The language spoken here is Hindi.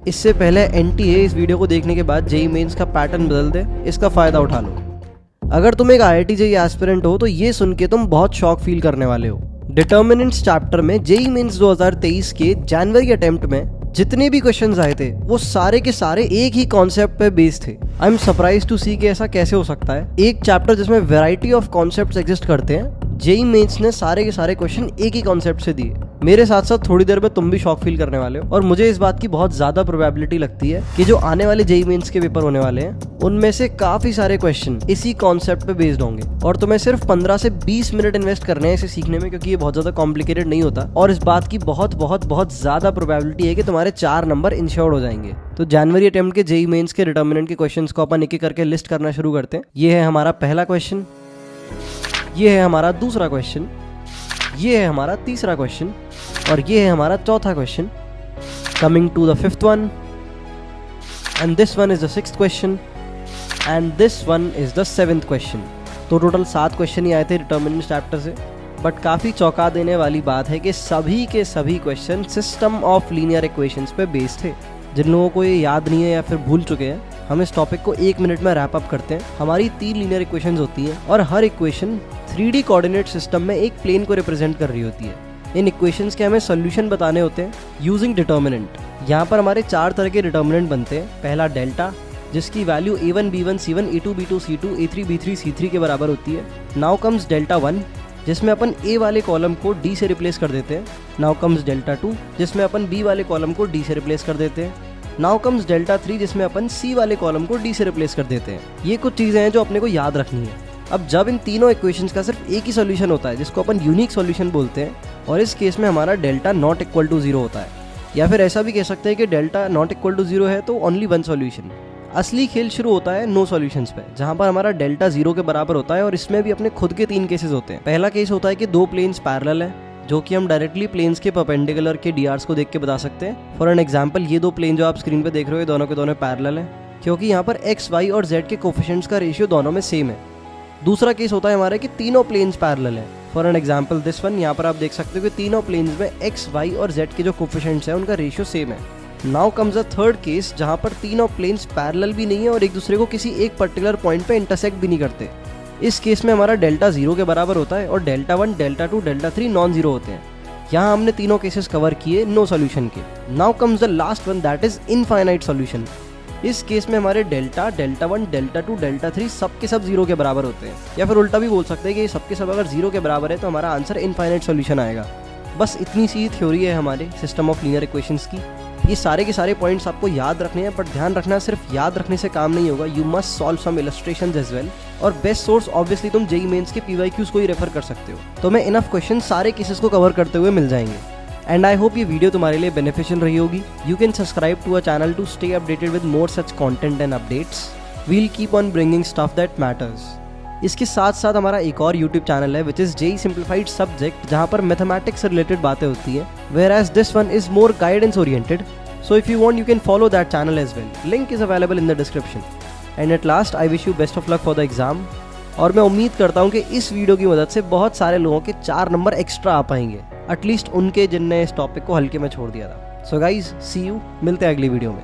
इससे पहले एनटीए इस वीडियो को देखने के बाद जेईई मेंस का पैटर्न बदल दे, इसका फायदा उठा लो। अगर तुम एक IIT जेईई एस्पिरेंट हो तो ये सुन के तुम बहुत शॉक फील करने वाले हो। डिटर्मिनेंट्स चैप्टर में जेईई मेंस 2023 के जनवरी अटेम्प्ट में जितने भी क्वेश्चंस आए थे वो सारे के सारे एक ही कॉन्सेप्ट पे बेस्ड थे। आई एम सरप्राइज टू सी कि ऐसा कैसे हो सकता है। एक चैप्टर जिसमें वैरायटी ऑफ कॉन्सेप्ट्स एग्जिस्ट करते हैं, जेईई मेंस ने सारे के सारे क्वेश्चन एक ही कॉन्सेप्ट से दिए। मेरे साथ साथ थोड़ी देर में तुम भी शॉक फील करने वाले हो और मुझे इस बात की बहुत ज्यादा प्रोबेबिलिटी लगती है कि जो आने वाले जेईई मेंस के पेपर होने वाले हैं उनमें से काफी सारे क्वेश्चन इसी कॉन्सेप्ट पे बेस्ड होंगे और तुम्हें सिर्फ 15 से 20 मिनट इन्वेस्ट करने हैं इसे सीखने में, क्योंकि ये बहुत ज्यादा कॉम्प्लिकेटेड नहीं होता और इस बात की बहुत बहुत बहुत ज्यादा प्रोबेबिलिटी है कि तुम्हारे 4 नंबर इंश्योर्ड हो जाएंगे। तो जनवरी अटेम्प्ट के जेईई मेंस के डिटर्मिनेंट के क्वेश्चंस को अपन एक एक करके लिस्ट करना शुरू करते हैं। ये है हमारा पहला क्वेश्चन, ये है हमारा दूसरा क्वेश्चन, ये है हमारा तीसरा क्वेश्चन और ये है हमारा चौथा question. Coming to the fifth one, and this one is the sixth question and this one is the seventh question. तो टोटल 7 क्वेश्चन ही आए थे डिटर्मिनेंट चैप्टर से। बट काफ़ी चौंका देने वाली बात है कि सभी के सभी question system of linear equations पे बेस्ड थे। जिन लोगों को ये याद नहीं है या फिर भूल चुके हैं, हम इस टॉपिक को 1 मिनट में रैप अप करते हैं। हमारी 3 लीनियर इक्वेशंस होती हैं और हर इक्वेशन 3D कोऑर्डिनेट सिस्टम में एक प्लेन को रिप्रेजेंट कर रही होती है। इन इक्वेशंस के हमें सोल्यूशन बताने होते हैं यूजिंग डिटर्मिनेंट। यहाँ पर हमारे 4 तरह के डिटर्मिनेंट बनते हैं। पहला डेल्टा, जिसकी value A1 B1 C1 A2 B2 C2 A3 B3 C3 के बराबर होती है। नाउ कम्स डेल्टा 1, जिसमें अपन A वाले कॉलम को D से रिप्लेस कर देते हैं। नाउ कम्स डेल्टा 2, जिसमें अपन B वाले कॉलम को D से रिप्लेस कर देते हैं। नाउ कम्स डेल्टा 3, जिसमें अपन C वाले कॉलम को D से रिप्लेस कर देते हैं। ये कुछ चीज़ें हैं जो अपने को याद रखनी है। अब जब इन तीनों इक्वेशंस का सिर्फ एक ही सॉल्यूशन होता है जिसको अपन यूनिक सॉल्यूशन बोलते हैं, और इस केस में हमारा डेल्टा नॉट इक्वल टू 0 होता है, या फिर ऐसा भी कह सकते हैं कि डेल्टा नॉट इक्वल टू 0 है तो ओनली वन सॉल्यूशन। असली खेल शुरू होता है नो सॉल्यूशंस पे, जहां पर हमारा डेल्टा 0 के बराबर होता है और इसमें भी अपने खुद के 3 केसेस होते हैं। पहला केस होता है कि 2 प्लेन्स पैरेलल है, जो कि हम डायरेक्टली प्लेन्स के परपेंडिकुलर के डीआर्स को देख के बता सकते हैं। फॉर एन एग्जांपल, ये 2 प्लेन जो आप स्क्रीन पे देख रहे हो दोनों के दोनों पैरेलल है, क्योंकि यहाँ पर x, y और z के कोफिशिएंट्स का रेशियो दोनों में सेम है। दूसरा केस होता है हमारा कि तीनों प्लेन्स पैरेलल है। For an example this one, यहाँ पर आप देख सकते हो कि तीनों प्लेन्स में x, y और z के जो कोफिशिएंट्स हैं उनका रेशियो सेम है। Now comes a third case, जहाँ पर तीनों प्लेन्स पैरेलल भी नहीं है और एक दूसरे को किसी एक पर्टिकुलर पॉइंट पे इंटरसेक्ट भी नहीं करते। इस केस में हमारा डेल्टा 0 के बराबर होता है और delta 1, delta 2, delta 3 non zero होते हैं। यहाँ हमने तीनों केसेस कवर किए नो सॉल्यूशन के। Now comes the last one, that is infinite solution. इस केस में हमारे डेल्टा 1, डेल्टा 2, डेल्टा 3 सब के सब 0 के बराबर होते हैं, या फिर उल्टा भी बोल सकते हैं कि सब के सब अगर 0 के बराबर है तो हमारा आंसर इनफाइनाइट सॉल्यूशन आएगा। बस इतनी सी थ्योरी है हमारे सिस्टम ऑफ लीनियर इक्वेशंस की। ये सारे के सारे पॉइंट्स आपको याद रखने हैं, बट ध्यान रखना सिर्फ याद रखने से काम नहीं होगा, you must solve some illustrations as well. और बेस्ट सोर्स ऑब्वियसली तुम जेईई मेंस के PYQs को ही रेफर कर सकते हो। तो मैं इनफ क्वेश्चन सारे केसेस को कवर करते हुए मिल जाएंगे। एंड आई होप ये वीडियो तुम्हारे लिए बेनिफिशियल रही होगी। You can subscribe to a channel to stay updated with more such content and updates. We'll keep on bringing stuff that matters. इसके साथ साथ हमारा एक और यूट्यूब चैनल है which is JEE simplified subject, जहाँ पर मैथमेटिक्स से रिलेटेड बातें होती हैं, where as this one is more guidance oriented. So if you want, you can follow that channel as well. Link is available in the description. And at last, I wish you best of luck for the exam. और मैं उम्मीद करता हूँ कि इस वीडियो की मदद से बहुत सारे लोगों के 4 नंबर एक्स्ट्रा आ पाएंगे, एटलीस्ट उनके जिनने इस टॉपिक को हल्के में छोड़ दिया था। So guys, see you, मिलते हैं अगली वीडियो में।